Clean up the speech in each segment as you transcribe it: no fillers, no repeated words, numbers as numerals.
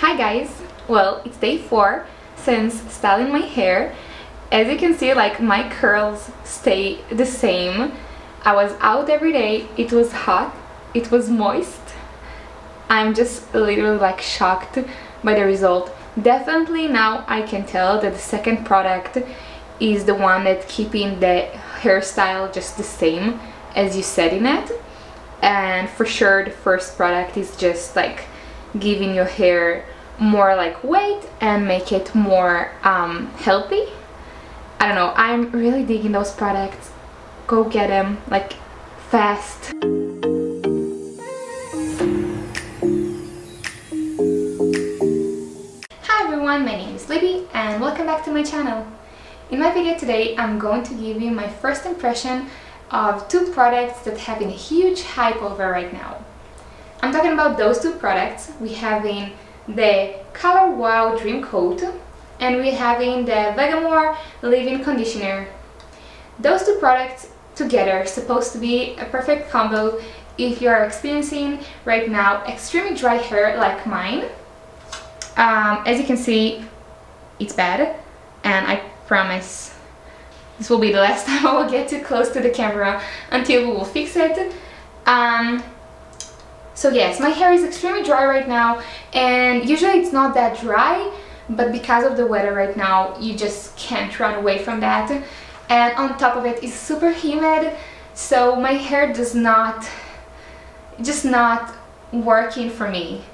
Hi guys! Well, it's day 4 since styling my hair. As you can see, like, my curls stay the same. I was out every day, it was hot, it was moist. I'm just literally like shocked by the result. Definitely now I can tell that the second product is the one that's keeping the hairstyle just the same as you said in it. And for sure the first product is just like giving your hair more like weight and make it more healthy. I don't know, I'm really digging those products. Go get them, like, fast. Hi everyone, my name is Libby and welcome back to my channel. In my video today I'm going to give you my first impression of two products that have been a huge hype over right now. I'm talking about those two products. We're having the Color Wow Dreamcoat and we're having the Vegamour leave-in conditioner. Those two products together are supposed to be a perfect combo if you are experiencing right now extremely dry hair like mine. As you can see, it's bad, and I promise this will be the last time I will get too close to the camera until we will fix it. So yes, my hair is extremely dry right now, and usually it's not that dry, but because of the weather right now, you just can't run away from that. And on top of it, it's super humid, so my hair just not working for me.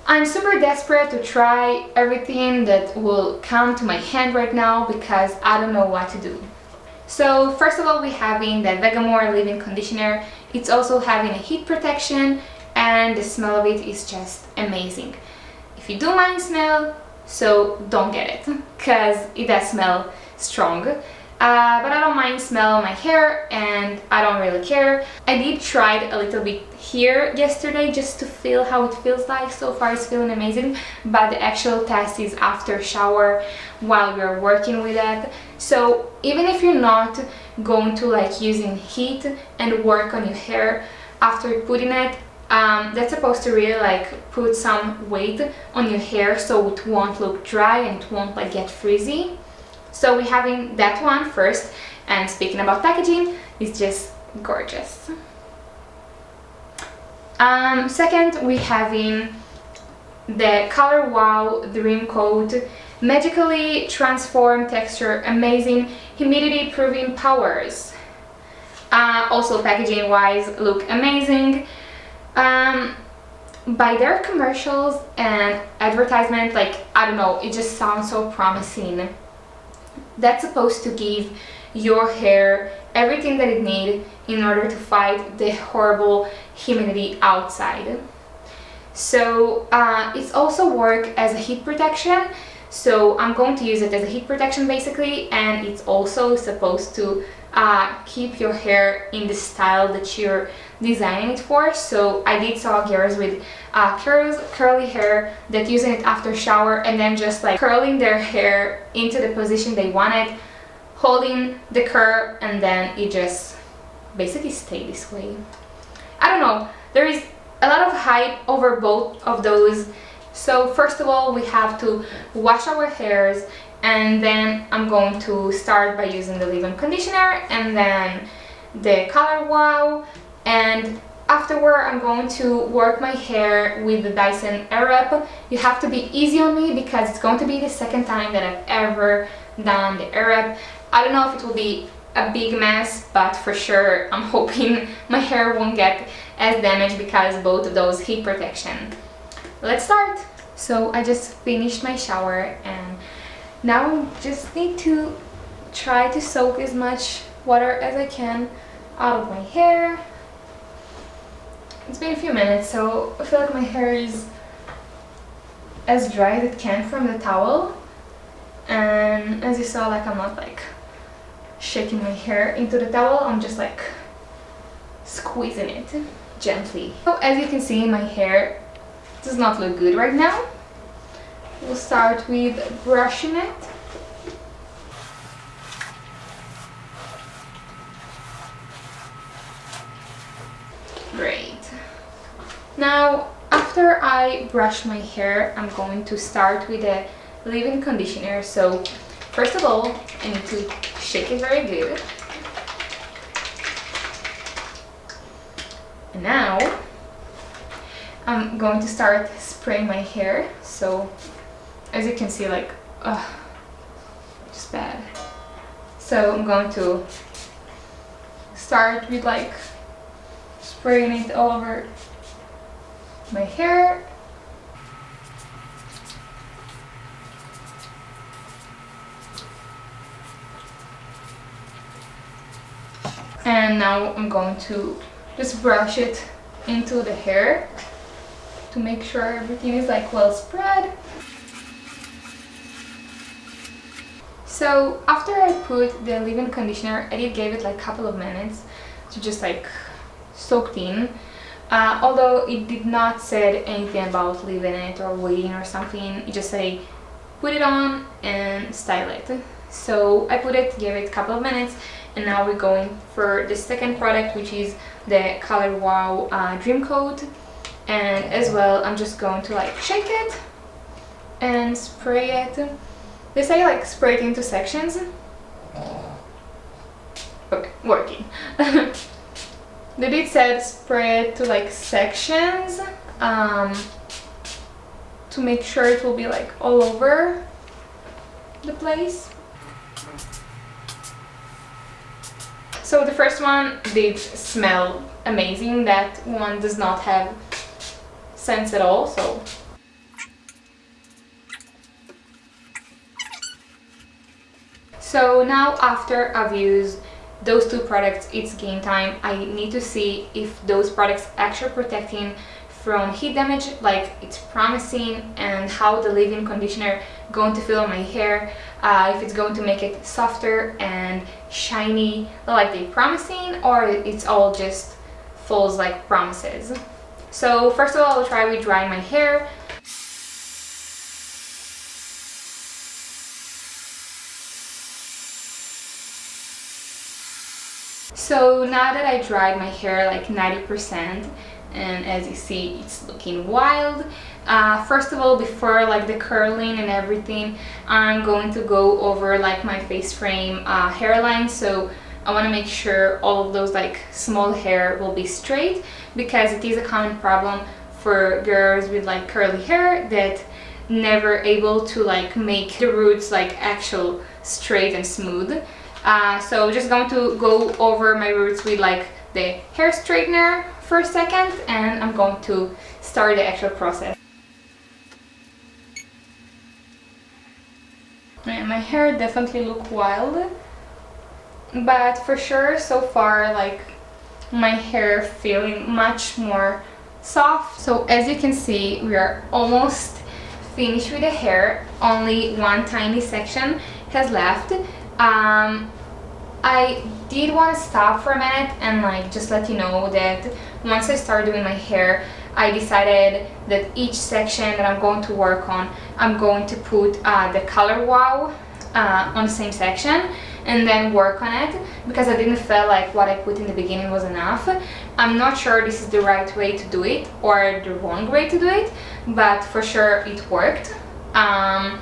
I'm super desperate to try everything that will come to my hand right now because I don't know what to do. So first of all, we're having the Vegamour leave-in conditioner. It's also having a heat protection and the smell of it is just amazing. If you do mind smell, so don't get it because it does smell strong. But I don't mind smell on my hair and I don't really care. I did try it a little bit here yesterday just to feel how it feels like. So far it's feeling amazing, but the actual test is after shower while you're working with it. So even if you're not going to like using heat and work on your hair after putting it, that's supposed to really like put some weight on your hair so it won't look dry and it won't like get frizzy. So we're having that one first, and speaking about packaging, it's just gorgeous. Second, we're having the Color Wow Dreamcoat magically transform texture, amazing humidity proving powers. Also packaging wise look amazing. By their commercials and advertisement, like, I don't know, it just sounds so promising. That's supposed to give your hair everything that it needs in order to fight the horrible humidity outside. So it's also work as a heat protection, so I'm going to use it as a heat protection basically, and it's also supposed to keep your hair in the style that you're designing it for. So I did saw girls with curly hair that using it after shower and then just like curling their hair into the position they wanted, holding the curl, and then it just basically stay this way. I don't know, there is a lot of hype over both of those. So first of all, we have to wash our hairs, and then I'm going to start by using the leave-in conditioner and then the Color Wow, and afterward I'm going to work my hair with the Dyson Airwrap. You have to be easy on me because it's going to be the second time that I've ever done the Airwrap. I don't know if it will be a big mess, but for sure I'm hoping my hair won't get as damaged because both of those heat protection. Let's start. So I just finished my shower and now I just need to try to soak as much water as I can out of my hair. It's been a few minutes, so I feel like my hair is as dry as it can from the towel. And as you saw, like, I'm not like shaking my hair into the towel, I'm just like squeezing it gently. So as you can see, my hair does not look good right now. We'll start with brushing it. Great. Now, after after I brush my hair, I'm going to start with a leave-in conditioner. So first of all, I need to shake it very good. And now I'm going to start spraying my hair. So as you can see, like, just bad. So I'm going to start with like spraying it all over my hair. And now I'm going to just brush it into the hair to make sure everything is like well spread. So after I put the leave-in conditioner, I did give it like a couple of minutes to just like soak in. Although it did not say anything about leaving it or waiting or something, it just say put it on and style it. So I put it, gave it a couple of minutes, and now we're going for the second product, which is the Color Wow Dreamcoat. And as well, I'm just going to like shake it and spray it. They say like spray it into sections. Okay, working. They did say spray it to like sections to make sure it will be like all over the place. So the first one did smell amazing. That one does not have scents at all. So now after I've used those two products, it's game time. I need to see if those products actually protecting from heat damage like it's promising, and how the leave-in conditioner going to feel on my hair, if it's going to make it softer and shiny like they promising, or it's all just false like promises. So first of all, I'll try with drying my hair. So now that I dried my hair like 90%, and as you see, it's looking wild. First of all, before like the curling and everything, I'm going to go over like my face frame hairline. So I want to make sure all of those like small hair will be straight, because it is a common problem for girls with like curly hair that never able to like make the roots like actual straight and smooth. So just going to go over my roots with like the hair straightener for a second, and I'm going to start the actual process. And my hair definitely look wild, but for sure so far like my hair feeling much more soft. So as you can see, we are almost finished with the hair. Only one tiny section has left. I did want to stop for a minute and like just let you know that once I start doing my hair, I decided that each section that I'm going to work on, I'm going to put the Color Wow on the same section and then work on it, because I didn't feel like what I put in the beginning was enough. I'm not sure this is the right way to do it or the wrong way to do it, but for sure it worked. I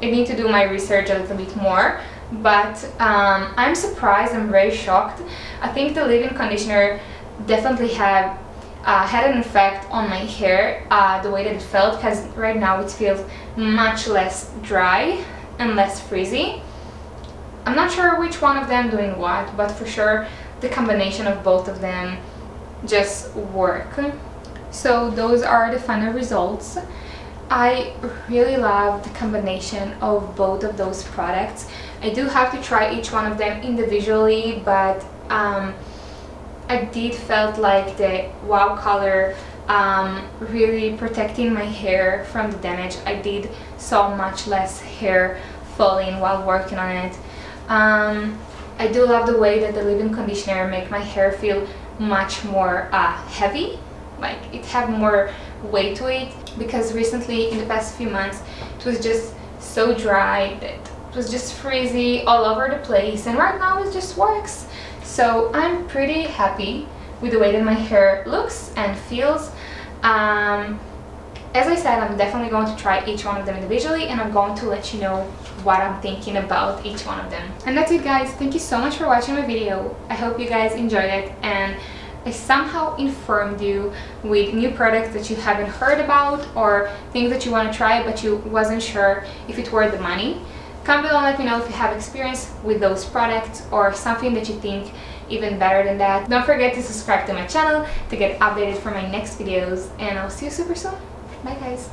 need to do my research a little bit more, but I'm surprised, I'm very shocked. I think the leave-in conditioner definitely had an effect on my hair, the way that it felt, because right now it feels much less dry and less frizzy. I'm not sure which one of them doing what, but for sure the combination of both of them just work. So those are the final results. I really love the combination of both of those products. I do have to try each one of them individually, but I did felt like the Wow Color really protecting my hair from the damage. I did saw much less hair falling while working on it. I do love the way that the leave-in conditioner make my hair feel much more heavy, like it have more weight to it, because recently in the past few months it was just so dry that it was just frizzy all over the place, and right now it just works. So I'm pretty happy with the way that my hair looks and feels. As I said, I'm definitely going to try each one of them individually, and I'm going to let you know what I'm thinking about each one of them. And that's it, guys. Thank you so much for watching my video. I hope you guys enjoyed it and I somehow informed you with new products that you haven't heard about or things that you want to try but you wasn't sure if it worth the money. Comment below and let me know if you have experience with those products or something that you think even better than that. Don't forget to subscribe to my channel to get updated for my next videos, and I'll see you super soon. Bye, guys.